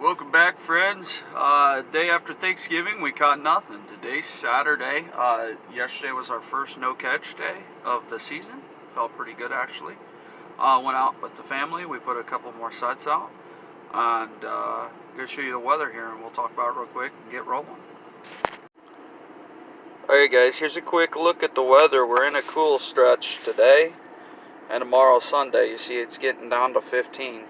Welcome back, friends. Day after Thanksgiving, we caught nothing. Today's Saturday. Yesterday was our first no-catch day of the season. Felt pretty good, actually. Went out with the family. We put a couple more sets out. And I'm going to show you the weather here, and we'll talk about it real quick and get rolling. Alright guys, here's a quick look at the weather. We're in a cool stretch today and tomorrow Sunday. You see it's getting down to 15.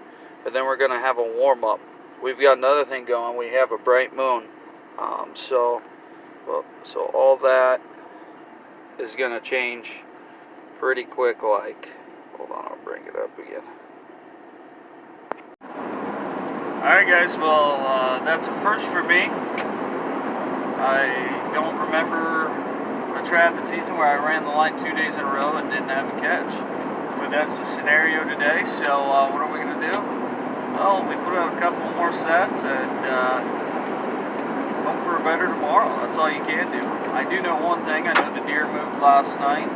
But then we're going to have a warm-up. We've got another thing going. We have a bright moon. So all that is going to change pretty quick like. Hold on, I'll bring it up again. Alright guys, well that's a first for me. I don't remember a traffic season where I ran the line 2 days in a row and didn't have a catch. But that's the scenario today, so what are we going to do? Well, we put out a couple more sets and hope for a better tomorrow. That's all you can do. I do know one thing. I know the deer moved last night.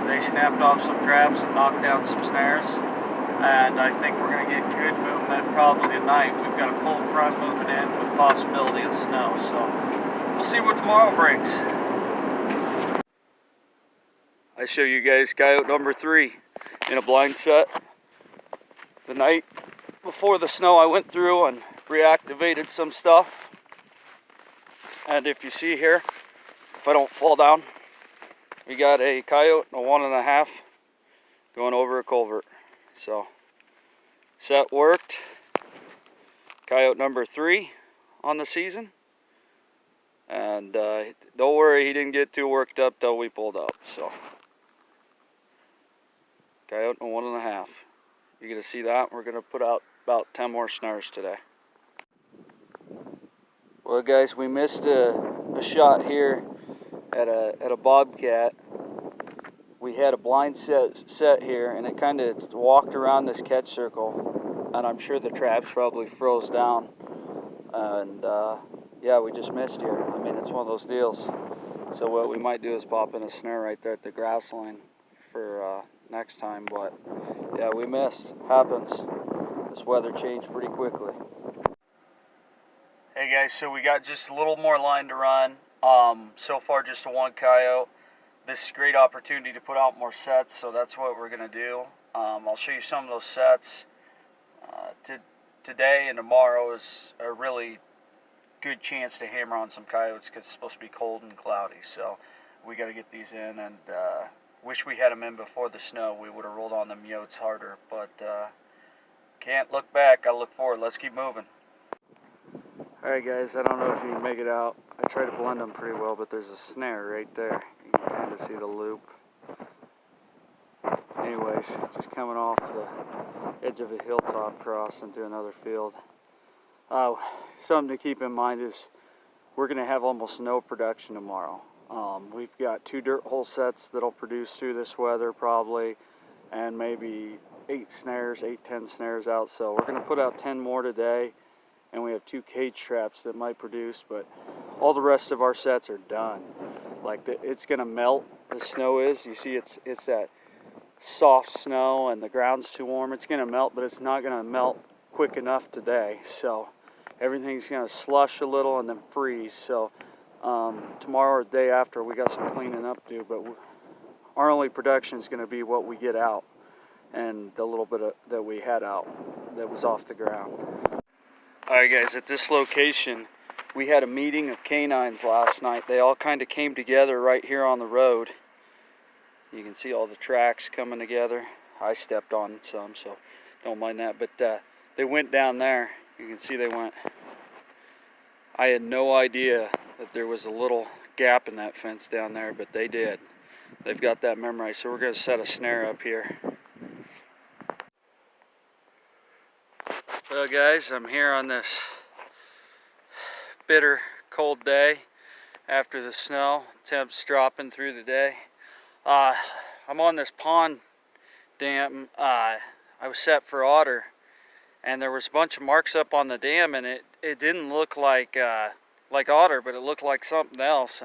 They snapped off some traps and knocked down some snares. And I think we're going to get good movement probably tonight. We've got a cold front moving in with possibility of snow. So we'll see what tomorrow brings. I show you guys coyote number 3 in a blind set. The night before the snow, I went through and reactivated some stuff. And if you see here, if I don't fall down, we got a coyote and a 1.5 going over a culvert. So set worked. Coyote number 3 on the season. And don't worry, he didn't get too worked up till we pulled up. So coyote and a 1.5. You're going to see that. We're going to put out about 10 more snares today. Well guys, we missed a shot here at a bobcat. We had a blind set here, and it kind of walked around this catch circle, and I'm sure the traps probably froze down. And yeah, we just missed here. I mean, it's one of those deals. So what we might do is pop in a snare right there at the grass line for next time. But yeah, we missed. Happens. This weather changed pretty quickly. Hey guys, so we got just a little more line to run. So far just a 1 coyote. This is a great opportunity to put out more sets, so that's what we're going to do. I'll show you some of those sets. Today and tomorrow is a really good chance to hammer on some coyotes because it's supposed to be cold and cloudy. So we got to get these in, and wish we had them in before the snow. We would have rolled on them yotes harder, but can't look back. Gotta look forward. Let's keep moving. Alright guys, I don't know if you can make it out. I try to blend them pretty well, but there's a snare right there. You can kind of see the loop. Anyways, just coming off the edge of a hilltop cross into another field. Something to keep in mind is we're going to have almost no production tomorrow. We've got 2 dirt hole sets that'll produce through this weather probably, and maybe 10 snares out. So we're going to put out 10 more today. And we have 2 cage traps that might produce, but all the rest of our sets are done. Like it's gonna melt. The snow is. You see, it's that soft snow, and the ground's too warm. It's gonna melt, but it's not gonna melt quick enough today. So everything's gonna slush a little and then freeze. So tomorrow or the day after, we got some cleaning up to do. But our only production is gonna be what we get out, and the little bit that we had out that was off the ground. Alright guys, at this location, we had a meeting of canines last night. They all kind of came together right here on the road. You can see all the tracks coming together. I stepped on some, so don't mind that. But they went down there. You can see they went. I had no idea that there was a little gap in that fence down there, but they did. They've got that memorized, so we're going to set a snare up here. Well guys, I'm here on this bitter cold day after the snow. Temps dropping through the day. I'm on this pond dam. I was set for otter, and there was a bunch of marks up on the dam, and it didn't look like otter, but it looked like something else.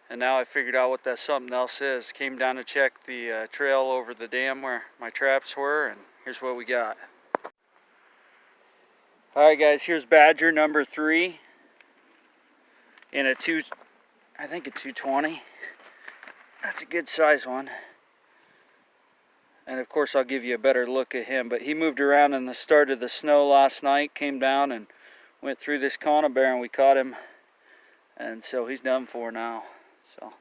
And now I figured out what that something else is. Came down to check the trail over the dam where my traps were, and here's what we got. Alright guys, here's badger number 3 in a I think a 220. That's a good size one. And of course I'll give you a better look at him, but he moved around in the start of the snow last night, came down and went through this conibear and we caught him, and so he's done for now. So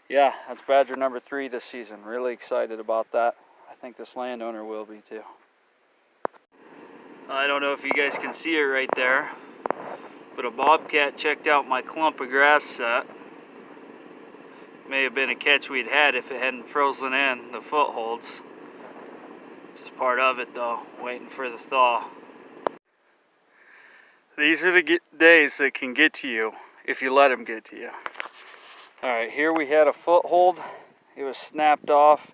yeah, that's badger number 3 this season. Really excited about that. I think this landowner will be too. I don't know if you guys can see it right there, but a bobcat checked out my clump of grass set. May have been a catch we'd had if it hadn't frozen in the footholds. Just part of it though, waiting for the thaw. These are the days that can get to you if you let them get to you. Alright, here we had a foothold. It was snapped off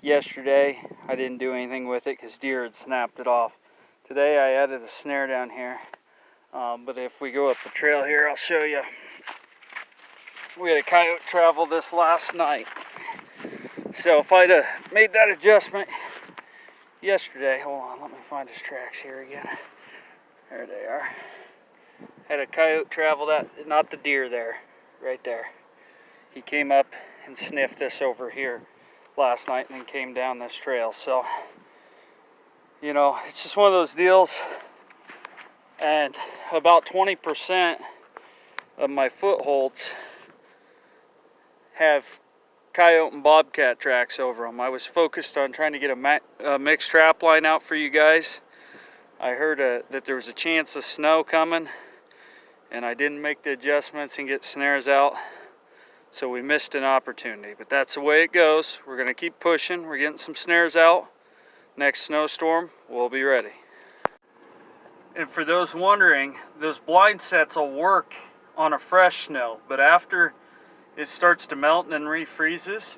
yesterday. I didn't do anything with it because deer had snapped it off. Today I added a snare down here, but if we go up the trail here, I'll show you. We had a coyote travel this last night. So if I'd have made that adjustment yesterday, hold on, let me find his tracks here again. There they are. Had a coyote travel that, not the deer there, right there. He came up and sniffed this over here last night and then came down this trail. So, you know, it's just one of those deals, and about 20% of my footholds have coyote and bobcat tracks over them. I was focused on trying to get a mixed trap line out for you guys. I heard that there was a chance of snow coming, and I didn't make the adjustments and get snares out, so we missed an opportunity. But that's the way it goes. We're going to keep pushing. We're getting some snares out. Next snowstorm, we'll be ready. And for those wondering, those blind sets will work on a fresh snow, but after it starts to melt and then refreezes,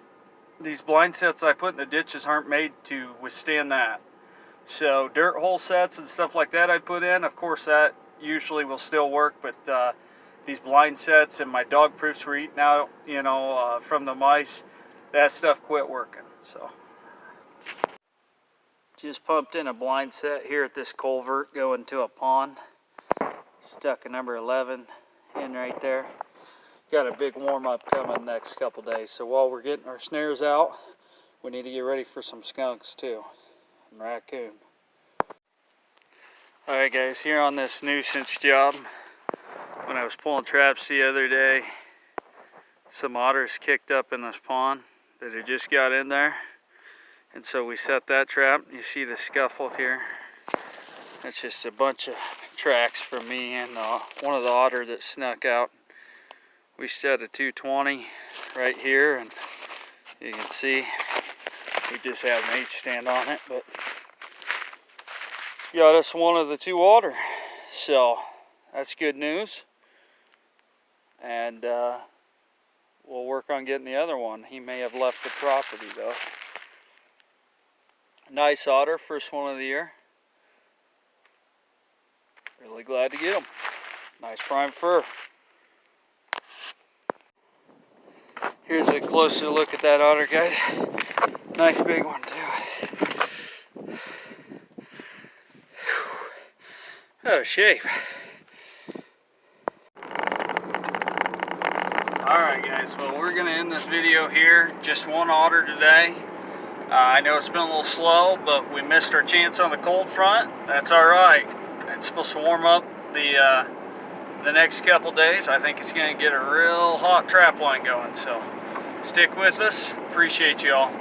these blind sets I put in the ditches aren't made to withstand that. So dirt hole sets and stuff like that I put in, of course that usually will still work, but these blind sets and my dog proofs were eating out, you know, from the mice, that stuff quit working. So just pumped in a blind set here at this culvert going to a pond. Stuck a number 11 in right there. Got a big warm-up coming next couple days. So while we're getting our snares out, we need to get ready for some skunks too, and raccoon. Alright guys, here on this nuisance job, when I was pulling traps the other day, some otters kicked up in this pond that had just got in there. And so we set that trap. You see the scuffle here. That's just a bunch of tracks from me and one of the otter that snuck out. We set a 220 right here, and you can see we just have an H stand on it, but got us one of the 2 otter. So that's good news. And we'll work on getting the other one. He may have left the property though. Nice otter, first one of the year. Really glad to get him. Nice prime fur. Here's a closer look at that otter, guys. Nice big one too. Out of shape. Alright guys, well we're going to end this video here. Just one otter today. I know it's been a little slow, but we missed our chance on the cold front. That's alright. It's supposed to warm up the next couple days. I think it's going to get a real hot trap line going. So stick with us. Appreciate you all.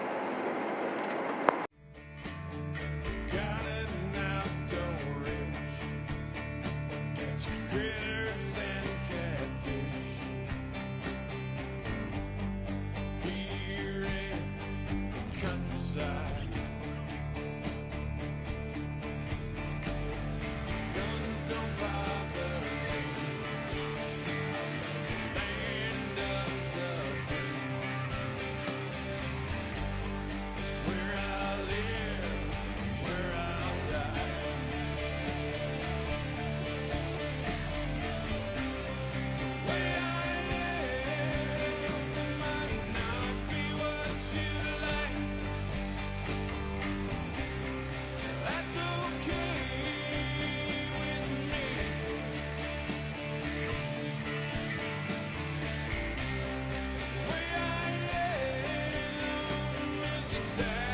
say